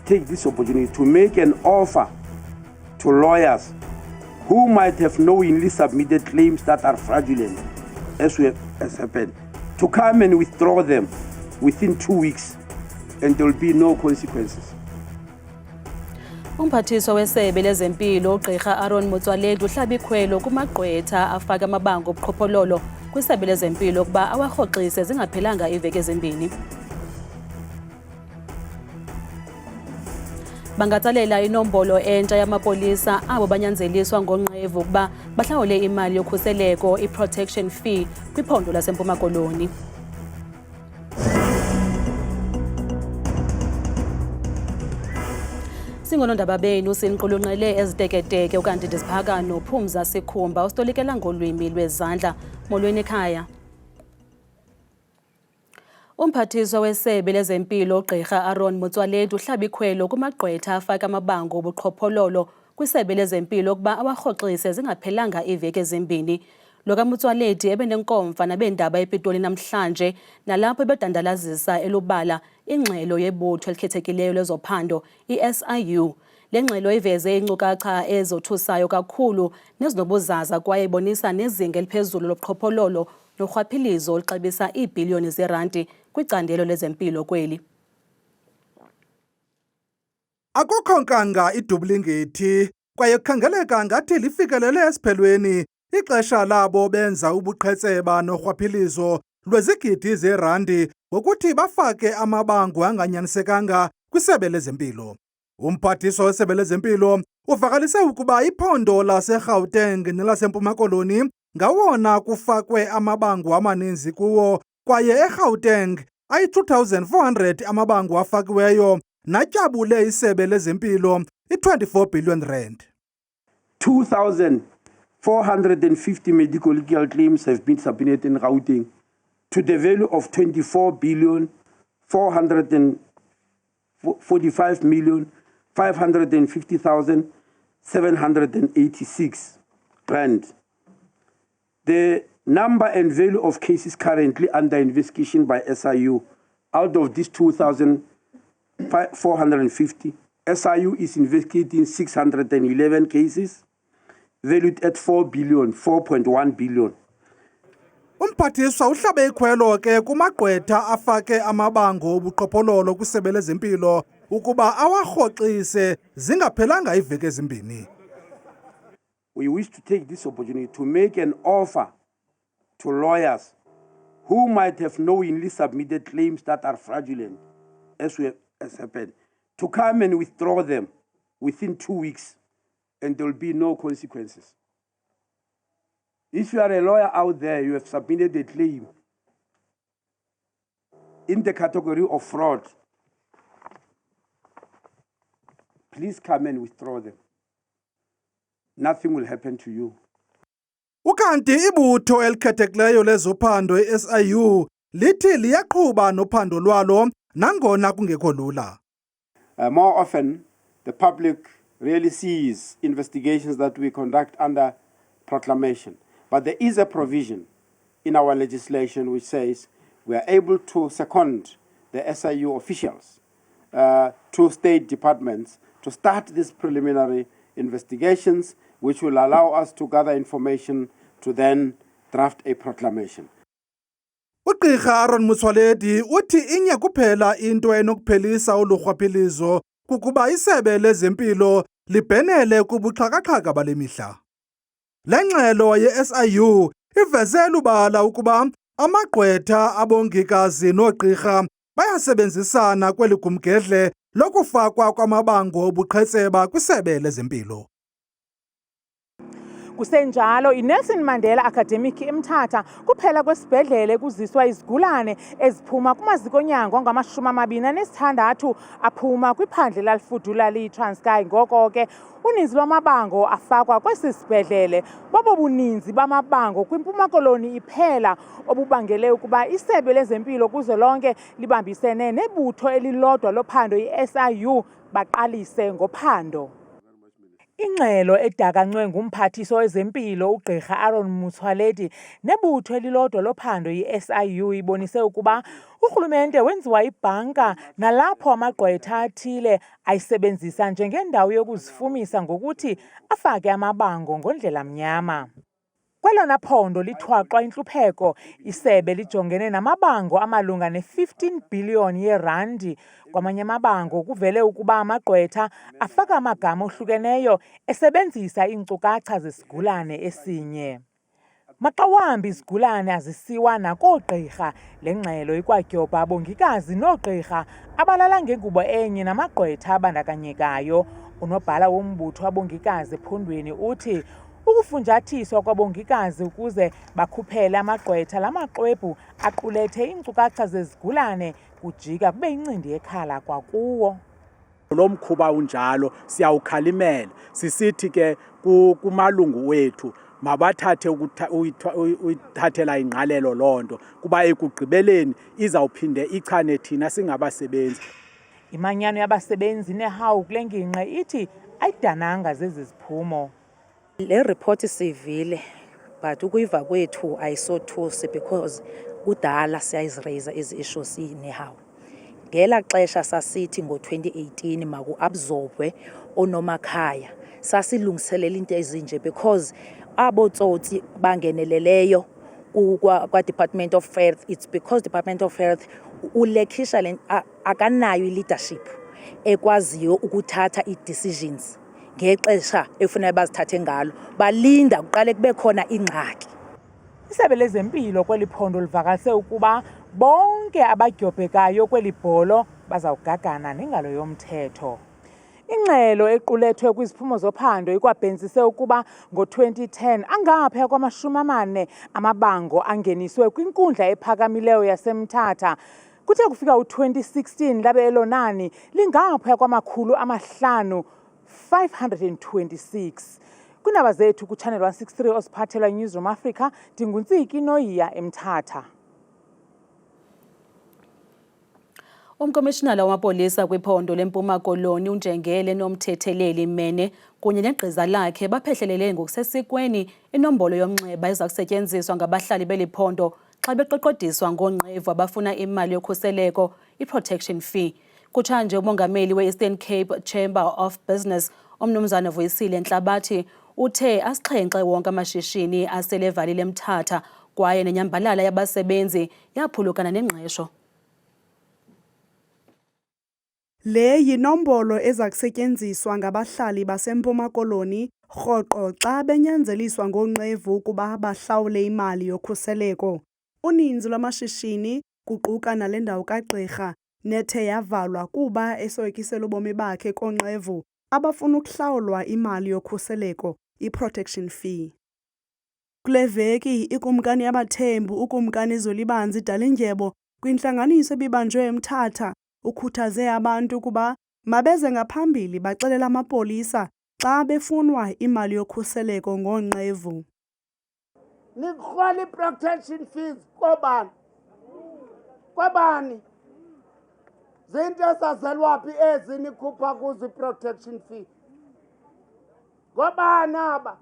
take this opportunity to make an offer to lawyers who might have knowingly submitted claims that are fraudulent, as happened, to come and withdraw them within 2 weeks, and there will be no consequences. Umphathiswa wesebe lezempilo uGqirha Aaron Motsoaledi uhlaba ikhwelo kumagqwetha afaka amabango obuqhophololo kwisebe lezempilo ukuba awarhoxise zingaphelanga iveki ezimbini. Bangatsalela inombolo entsha yamapolisa abo banyanzeliswa ngonqevu ukuba bahlawule imali yokhuseleko i-protection fee kwiphondo laseMpuma Koloni. Singonondaba benu sinqulunqele eziteketeke ukanti ndisiphakano Phumza Sikhumba usitolikela ngolwimi lwezandla molweni ekhaya. Umphathiswa wesebe lezempilo uGqirha Aaron Motsoaledi uhlaba ikhwelo kumagqwetha afaka amabango obuqhophololo kwisebe lezempilo ukuba awarhoxise zingaphelanga iveki ezimbini. Lo kaMotsoaledi ebenenkomfa nabeendaba ePitoli namhlanje nalapho ebedandalazisa elubala ingxelo yebutho elikhethekileyo lezophando i-SIU. Le ngxelo iveze inkcukacha ezothusayo kakhulu nezinobuzaza kwaye ibonisa nezinga eliphezulu lobuqhophololo norhwaphilizo oluxabisa iibhiliyoni zeerandi kwicandelo lezempilo kweli. Akukho nkanga idublingethi kwaye kukhangeleka ngathi lifikelele esiphelweni ixesha labo benza ubuqhetseba norhwaphilizo lwezigidi zeerandi ngokuthi bafake amabango anganyanisekanga kwisebe lezempilo. Umphathiswa wesebe lezempilo uvakalise ukuba iphondo laseGauteng nelaseMpuma Koloni ngawona kufakwe amabango amaninzi kuwo kwaye eGauteng ayi-2,400 amabango afakiweyo natyabule isebe lezempilo i-24 billion rand. 2,450 medical legal claims have been submitted in Gauteng to the value of 24,445,550,786 rand. The number and value of cases currently under investigation by SIU, out of these 2,450, SIU is investigating 611 cases, valued at 4.1 billion. Umphathiswa uhlabe ikhwelo ke kumagqwetha afake amabango obuqhophololo kwisebe lezempilo ukuba awarhoxise zingaphelanga iveki ezimbini. We wish to take this opportunity to make an offer to lawyers who might have knowingly submitted claims that are fraudulent, as happened, to come and withdraw them within 2 weeks, and there will be no consequences. If you are a lawyer out there, you have submitted a claim in the category of fraud, please come and withdraw them. Nothing will happen to you. Ukanti ibutho elikhethekileyo lezophando i-SIU lithi liyaqhuba nophando lwalo nangona kungekho lula. More often, the public really sees investigations that we conduct under proclamation. But there is a provision in our legislation which says we are able to second the SIU officials to state departments to start these preliminary investigations, which will allow us to gather information to then draft a proclamation. uGqirha Aaron Motsoaledi uthi inye kuphela into enokuphelisa uluhwaphilizo kukuba isebe lezempilo libhenele kubuxhakaxhaka bale mihla. Le ngxelo ye-SIU iveze lubala ukuba amagqwetha abongikazi noogqirha bayasebenzisana kweli gumgedle lokufakwa kwamabango obuqhetseba kwisebe lezempilo. Kusenjalo iNelson Mandela Academic eMthatha kuphela kwesibhedlele kuziswa izigulane eziphuma kumaziko onyango angama-26 aphuma kwiphandle lalifudula liyi-Transkei. Ngoko ke uninzi lwamabango afakwa kwesi sibhedlele bobo buninzi bamabango kwiMpuma Koloni iphela obubangele ukuba isebe lezempilo kuzolonke libambisene nebutho elilodwa lophando i-SIU baqalise ngophando. Ingxelo edakanywe ngumphathiswa wezempilo ugqirha Aaron Motsoaledi nebutho elilodwa lophando i-SIU ibonise ukuba urhulumente wenziwa ibhanka nalapho amagqwetha athile ayisebenzisa njengendawo yokuzifumisa ngokuthi afake amabango ngondlela mnyama. Kwelona phondo lithwaxwa intlupheko, isebe lijongene namabango amalunga ne-15 bhiliyoni yeerandi. Kwamanye amabango kuvele ukuba amagqwetha afaka amagama ohlukeneyo esebenzisa iinkcukacha zesigulane esinye. Maxa wambi izigulane azisiwa nakoogqirha. Le ngxelo ikwadyobha abongikazi noogqirha abalala ngengubo enye namagqwetha abandakanyekayo. Unobhala wombutho wabongikazi ephondweni uthi ukufunjathiswa kwabongikazi ukuze bakhuphele amagqwetha la maxwebhu aqulethe iinkcukacha zezigulane kujika kube yincindi yekhala kwakuwo. Lo mkhuba unjalo siyawukhalimela, sisithi ke kumalungu wethu mabathathe uyithathela ingqalelo loo nto kuba ekugqibeleni izawuphinde ichane thina singabasebenzi. Imanyano yabasebenzi neHAW kule ngingqi ithi ayidananga zezi ziphumo. Le report sivile but ukuyiva kwethu ayisothusi because kudala siyayiziraise ezi issues neHAW. Ngela xesha sasithi ngo-2018 maku-absorbwe oonomakhaya sasilungiselela into ezinje because abotsotsi bangeneleleyo kwa-Department of Health. It's because Department of Health ulekhisha akanayo i-leadership ekwaziyo ukuthatha ii-decisions ngexesha efuneka bazithathe ngalo, balinda kuqale kube khona ingxaki. Isebe lezempilo kweli phondo livakalise ukuba bonke abadyobhekayo kweli bholo bazawugagana nengalo yomthetho. Ingxelo equlethwe kwiziphumo zophando ikwabhenzise ukuba ngo-2010 angaphaya kwama-40 amabango angeniswe kwinkundla ephakamileyo yaseMthatha. Kuthe kufika u-2016 labe elo nani lingaphaya kwama-526. Kwiindaba zethu kuChannel 163 osiphathelwa Newsroom Africa, ndinguntsiki Noyiya eMthatha. Umkomishinala wamapolisa kwiphondo leMpuma Koloni uNjengele Nomthetheleli Mene kunye negqiza lakhe baphehlelele ngokusesikweni inombolo yomnxeba eza kusetyenziswa ngabahlali beliphondo xa beqoqodiswa ngoonqevu abafuna imali yokhuseleko, i-protection fee. Kutshanje umongameli we-Eastern Cape Chamber of Business, uMnumzana Vuyisile Nhlabathi, uthe asixhenxe wonke amashishini asele evalile eMthatha kwaye nenyambalala yabasebenzi yaphulukana nengqesho. Le yinombolo eza kusetyenziswa ngabahlali baseMpuma Koloni rhoqo xa benyanzeliswa ngoonqevu ukuba bahlawule imali yokhuseleko. Uninzi lwamashishini kuquka nale ndawo kagqirha nethe yavalwa kuba esoyikisela ubomi bakhe koonqevu abafuna ukuhlawulwa imali yokhuseleko, i-protection fee. Kule veki ikumkani yabaThembu ukumkani Zwelibanzi Dalindyebo kwintlanganiso ebibanjwe eMthatha ukhuthaze abantu ukuba mabeze ngaphambili baxelela amapolisa xa befunwa imali yokhuseleko ngoonqevu. Nikrwala i-protection fees kobani? Kwabani? Zinto ezazelwaphi ezi nikhupha kuzo i-protection fee? Ngobani aba?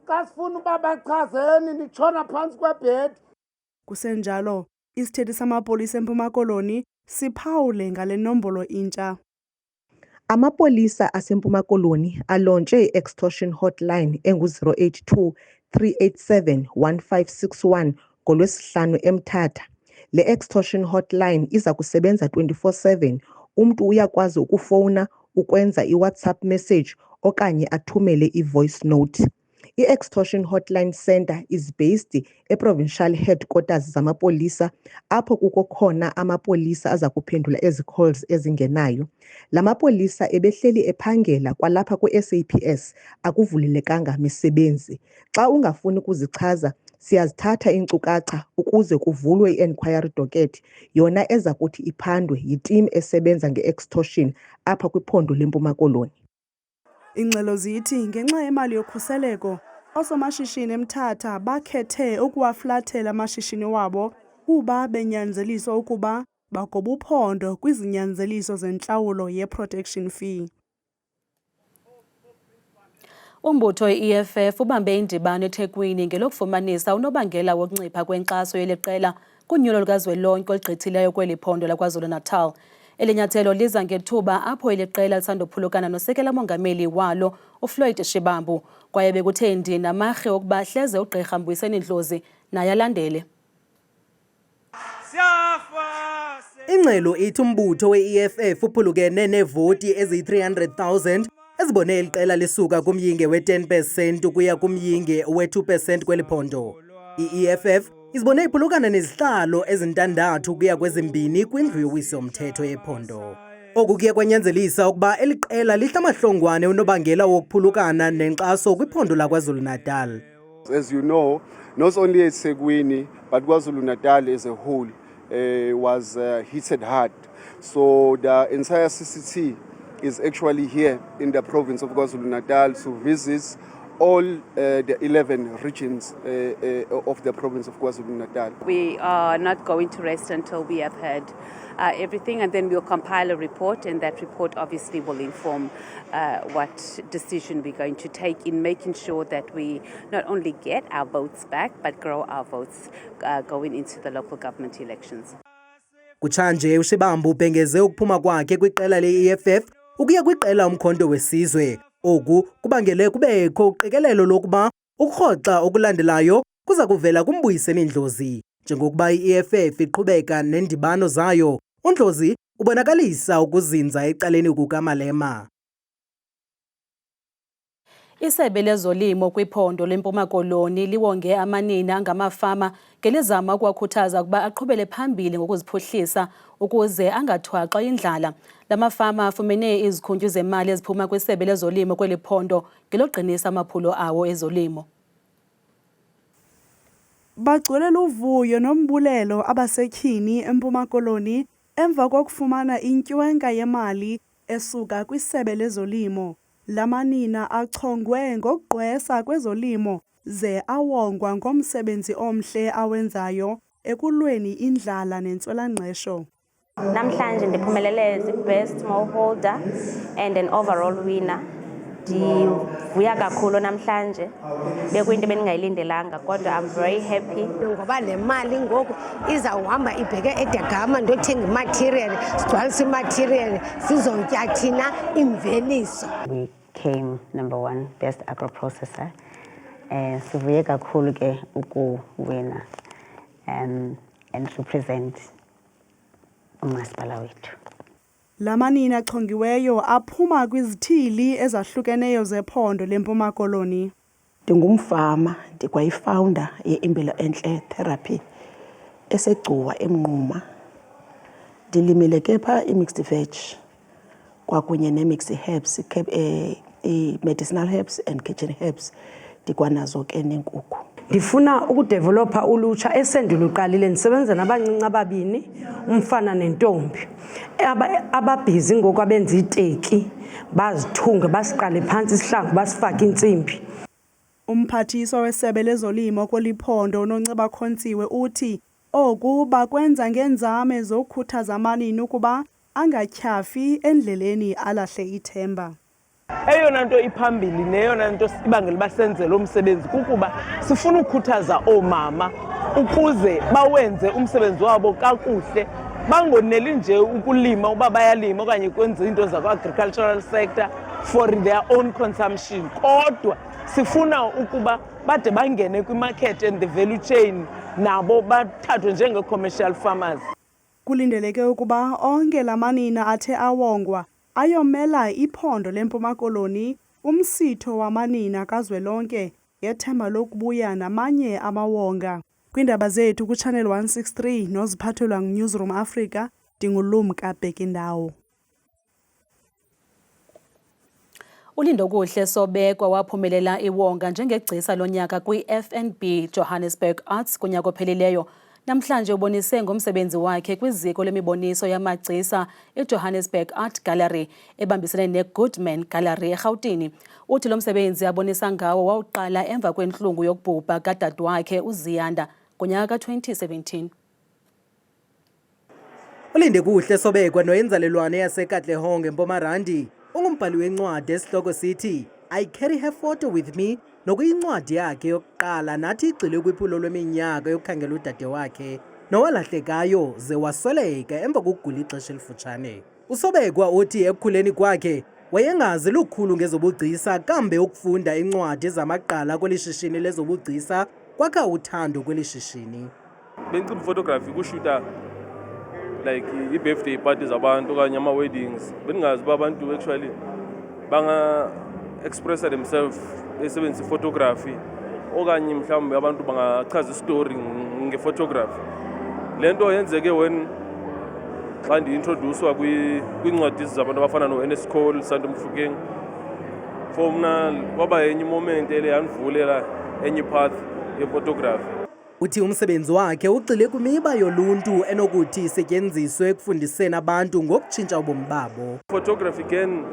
Xa sifuna uba bachazeni nitshona phantsi kwebhedi. Kusenjalo, isithethi samapolisa eMpuma Koloni siphawule ngale nombolo intsha. Amapolisa aseMpuma Koloni alontshe i-extortion hotline engu-082 387 1561 ngoLwesihlanu eMthatha. Le extortion hotline iza kusebenza 24/7. Umntu uyakwazi ukufowuna, ukwenza i-WhatsApp message okanye athumele i-voice note. I-Extortion Hotline Center is based e-provincial headquarters zamapolisa apho kukho khona amapolisa aza kuphendula ezi calls ezingenayo. La mapolisa ebehleli ephangela kwalapha kwi-SAPS akuvulelekanga misebenzi. Xa ungafuni ukuzichaza siyazithatha iinkcukacha ukuze kuvulwe i-enquiry docket yona eza kuthi iphandwe yitim esebenza nge-extortion apha kwiphondo leMpuma Koloni. Ingxelo zithi ngenxa yemali yokhuseleko, oosomashishini eMthatha bakhethe ukuwaflathela amashishini wabo kuba benyanzeliswa ukuba bagoba uphondo kwizinyanzeliso zentlawulo ye-protection fee. Umbutho we-EFF ubambe indibano eThekwini ngelokufumanisa unobangela wokuncipha kwenkxaso yeli qela kunyulo lukazwelonke olugqithileyo kweli phondo laKwaZulu-Natal. Eli nyathelo liza ngethuba apho eli qela lisandophulukana nosekela mongameli walo uFloyd Shivambu kwaye bekuthe ndi namarhe wokuba hleze uGqirha Mbuyiseni Dlozi naye alandele. Ingxelo ithi umbutho we-EFF uphulukene neevoti eziyi-300,000 ezibone eli qela lisuka kumyinge we-10% ukuya kumyinge we-2% kweli phondo. I-EFF izibone iphulukana nezihlalo ezintandathu ukuya kwezimbini kwindlu yowiso-mthetho yephondo. Oku kuye kwanyanzelisa ukuba eli qela lihle amahlongwane unobangela wokuphulukana nenkxaso kwiphondo laKwaZulu-Natal. As you know, not only eThekwini but KwaZulu-Natal as a whole was hit hard. So the entire CCT is actually here in the province of KwaZulu-Natal to visit all the 11 regions of the province of KwaZulu-Natal. We are not going to rest until we have heard everything, and then we'll compile a report, and that report obviously will inform what decision we're going to take in making sure that we not only get our votes back but grow our votes going into the local government elections. Kutshanje uShivambu ubhengeze ukuphuma kwakhe kwiqela le-EFF ukuya kwiqela umkhonto wesizwe. Oku kubangele kubekho uqikelelo lokuba ukurhoxa okulandelayo kuza kuvela kuMbuyiseni Dlozi. Njengokuba i-EFF iqhubeka nendibano zayo, uNdlozi ubonakalisa ukuzinza ecaleni kukaMalema. Isebe lezolimo kwiphondo leMpuma Koloni liwonge amanina angamafama ngelizama ukuwakhuthaza ukuba aqhubele phambili ngokuziphuhlisa ukuze angathwaxwa indlala. Lamafama afumene izikhuntyu zemali eziphuma kwisebe lezolimo kweli phondo ngeloqinisa amaphulo awo ezolimo. Bagculela uvuyo nombulelo abasetyhini eMpuma Koloni emva kokufumana intywenga yemali esuka kwisebe lezolimo. Lamanina achongwe ngokugqwesa kwezolimo ze awongwa ngomsebenzi omhle awenzayo ekulweni indlala nentswelangqesho. Namhlanje ndiphumelele as best smallholder and an overall winner. Ndivuya kakhulu namhlanje bekuyinto bendingayilindelanga kodwa I'm very happy. Ngoba le mali ngoku izawuhamba ibheke eDagama ndothenga imaterial, sigcwalisa imaterial sizotya thina imveliso. We came number 1 best agro processor. Sivuye kakhulu ke ukuwina and represent umasipala wethu. Lamanina achongiweyo aphuma kwizithili ezahlukeneyo zephondo leMpuma Koloni. Ndingumfama, ndikwayifounder ye-Impilo Entle Therapy esegcuwa eMnquma. Ndilimile ke pha i-mixed veg kwakunye ne-mixed herbs, medicinal herbs and kitchen herbs. Ndikwanazo ke nenkukhu. Ndifuna ukudevelopa ulutsha esendiluqalile ndisebenza nabancinci ababini, umfana nentombi. Ababhizi ngoku abenza iteki, bazithunge, basiqale phantsi isihlangu, basifake intsimbi. Umphathiswa wesebe lezolimo kweliphondo uNonceba Khontsiwe uthi oku bakwenza ngenzame zokukhuthaza amanina ukuba angatyhafi endleleni alahle ithemba. Eyona nto iphambili neyona nto ibangela basenze lo msebenzi kukuba sifuna ukukhuthaza oomama ukuze bawenze umsebenzi wabo kakuhle, bangoneli nje ukulima uba bayalima okanye kwenza into zakwa-agricultural sector for their own consumption, kodwa sifuna ukuba bade bangene kwimarket and the value chain nabo bathathwe njenge-commercial farmers. Kulindeleke ukuba onke lamanina athe awongwa ayomela iphondo leMpuma Koloni umsitho wamanina kazwelonke ngethemba lokubuya namanye amawonga. Kwindaba zethu kuChannel 163 noziphathelwa ngu-Newsroom Africa, ndingulumka Bhekindawo. Ulindokuhle Sobekwa waphumelela iwonga njengegcisa lonyaka kwi-FNB Johannesburg Arts kunyaka ophelileyo. Namhlanje ubonise ngomsebenzi wakhe kwiziko lemiboniso yamagcisa eJohannesburg Art Gallery ebambisene neGoodman Gallery eGauteng. Uthi lo msebenzi abonisa ngawo wawuqala emva kwentlungu yokubhubha kadadewakhe uZiyanda ngonyaka ka-2017. Ulindekuhle Sobekwa noyenzalelwane yaseKatlehong eMpumalanga ungumbhali wencwadi esihloko sithi I carry her photo with me nokuyincwadi yakhe yokuqala nathi igxile kwiphulo lweminyaka yokukhangela udade wakhe nowalahlekayo ze wasweleka emva kokugula ixesha elifutshane. Usobekwa uthi ekukhuleni kwakhe wayengazi lukhulu ngezobugcisa kambe ukufunda incwadi zamaqala kweli shishini lezobugcisa kwakha uthando kweli shishini. Bengicinga photography kushuta like i-birthday parties abantu okanye ama-weddings. Bengingazi uba abantu actually banga-expressa themselves besebenzisa i-photography okanye mhlawumbe abantu bangachaza istory nge-photography. Le nto yenzeke when xa ndi-introducewa kwiincwadi zabantu abafana no-Ernest Cole, Santo Mofokeng. For mna kwaba enye moment ele yandivulela enye path ye-photography. Uthi umsebenzi wakhe ugxile kwimiba yoluntu enokuthi isetyenziswe ekufundiseni abantu ngokutshintsha ubomi babo. Photography again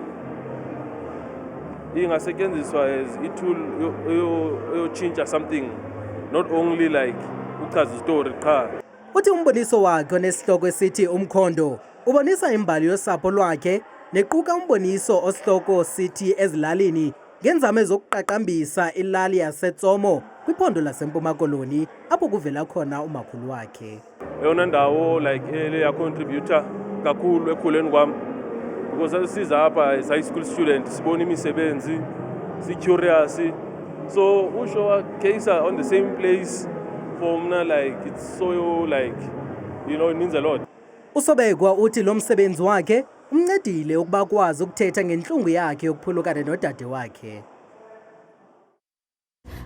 ingasetyenziswa as i-tool yotshintsha something, not only like uchaza istory qha. Uthi umboniso wakhe onesihloko esithi Umkhondo ubonisa imbali yosapho lwakhe nequka umboniso osihloko sithi Ezilalini ngenzame zokuqaqambisa ilali yaseTsomo kwiphondo laseMpuma Koloni apho kuvela khona umakhulu wakhe. Eyona ndawo like ele yacontributor kakhulu ekhuleni kwami because siza apha as high school student sibona imisebenzi si-curious, so usho case on the same place for mna like it's so like you know it means a lot. Usobekwa uthi lo msebenzi wakhe umncedile ukuba kwazi ukuthetha ngenhlungu yakhe yokuphulukana nodade wakhe.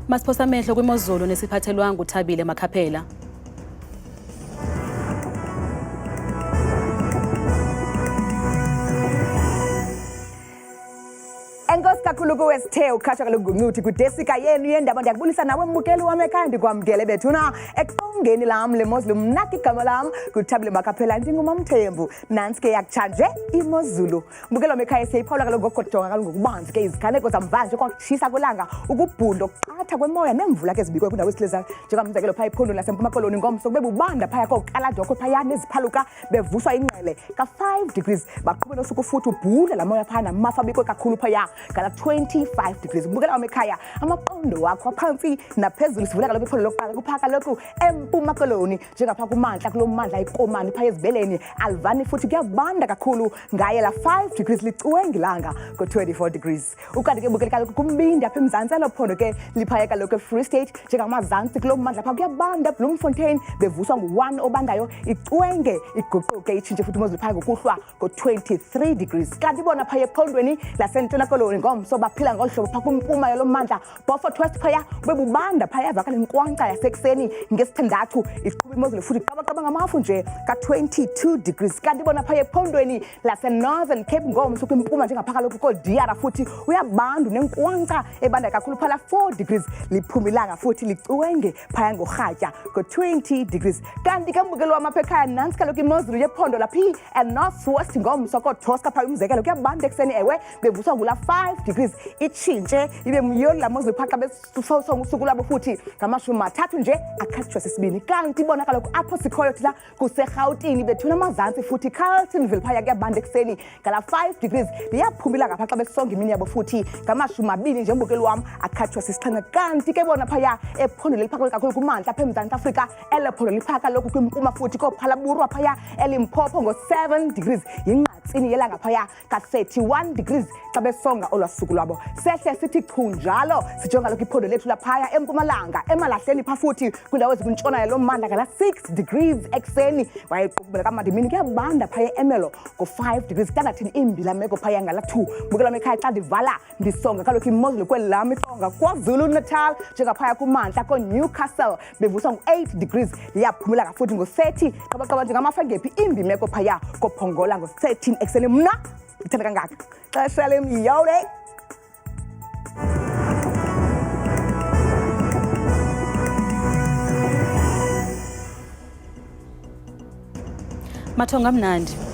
Masiphosa amehlo kwimozulu nesiphathelwa nguThabile Makhaphela. Enkosi kakhulu kuwe Sithe ukhatha kaloku nguNcuthi kudesika yenu yendaba. Ndiyakubulisa nawe mbukeli wami ekhaya ndikwamkele bethuna eqongeni lam lemozulu. Mna igama lam nguThabile Makhaphela ndingumamthembu. Nantsi ke yakutsha nje imozulu. Mbukeli wami ekhaya siyayiphawula kaloku ngokujonga kaloku ngokubanzi ke iziganeko zamvanje kwakutshisa kwelanga ukubhunda okuqatha kwemoya nemvula ke zibikwe kwindawo esileza njengamzekelo phaya iphondo laseMpuma Koloni ngomso kube bubanda phaya kokaladokho phaya neziphaluka bevuswa ingqele ka5 degrees baqhubela usuku futhi ubhula la moya phana mafa bikwe kakhulu phaya kala 25 degrees. Mbukela wami ekhaya amaqondo wakho aphansi naphezulu sivula kaloku iphondo lokuqala kuphaka lokhu eMpuma Koloni njengapha kumantla kulommandla ikomani phaya ezibeleni Alvani futhi kuyabanda kakhulu ngaye la 5 degrees licuwe ngilanga ko 24 degrees. Ukanti ke bukela kaloku kumbindi apha eMzantsi elophondo ke liphaya kaloku eFree State njengamazantsi kulommandla pha kuyabanda Bloemfontein bevuswa ngu1 obandayo icwenge iguquke itshintshe futhi imozulu phaya ngokuhlwa ko 23 degrees. Kanti bona phaya ephondweni laseNtshona Koloni ngomso baphila ngolhlobo pha kumpuma yolomandla Beaufort West phaya bebubanda phaya avakala inkwankca yasekuseni ngesithandathu iqhuba imozulu futhi qabaqaba ngamafu nje ka 22 degrees. Kanti bona phaya ephondweni laseNorthern Cape ngomso kwimpuma njengapha kaloku koDiara futhi uyabanda nenkwankca ebanda kakhulu phala 4 degrees liphumilanga futhi licuwenge phaya ngorhatya ko 20 degrees. Kanti ke mbukelo wami apha ekhaya nantsi kaloku imozulu yephondo laphi North West ngomso koTosca phaya umzekelo kuyabanda ekuseni ewe bevuswa ngula 5 degrees itshintshe ibe myoli la mozulu phaxa besonga usuku labo futhi ngamashumi-3 nje akhatshwa sesibini. Kanti ibona kaloku apho sikhoyo thina kuseRhawutini bethuna amazantsi futhi Carletonville phaya kuyabanda ekuseni ngala 5 degrees liyaphumila ngapha xa besonga imini yabo futhi ngamashumi-2 nje mbukeli wam akhatshwa sisixhenxe. Kanti ke bona phaya ephondo liphakule kakhulu kumantla apha eMzantsi Afrika elephondo liphaka kaloku kwimpuma futhi kophalaburwa phaya eLimpopo ngo 7 degrees yinqatsini yelanga phaya ka 31 degrees xa besonga olwasuku lwabo. Sehle sithi qhu njalo sijonga lokhu iphondo lethu laphaya eMpumalanga eMalahleni pha futhi kwindawo ezikwintshona yalommandla ngala 6 degrees ekuseni wayeqhubela kamandimini kuyabanda phaya eMelo ngo 5 degrees. Standard imbila meko phaya ngala 2. Mbukela wami ekhaya xa ndivala ndisonga kaloku imozulu kwelami iqonga KwaZulu Natal njengaphaya kumantla koNewcastle bevuswa ngo 8 degrees liyaphumula futhi ngo30 qabaqaba njengamafengephi imbi meko phaya koPongola ngo13 ekuseni. Mna ngithanda kangaka xesha lemyole. Mathonga mnandi.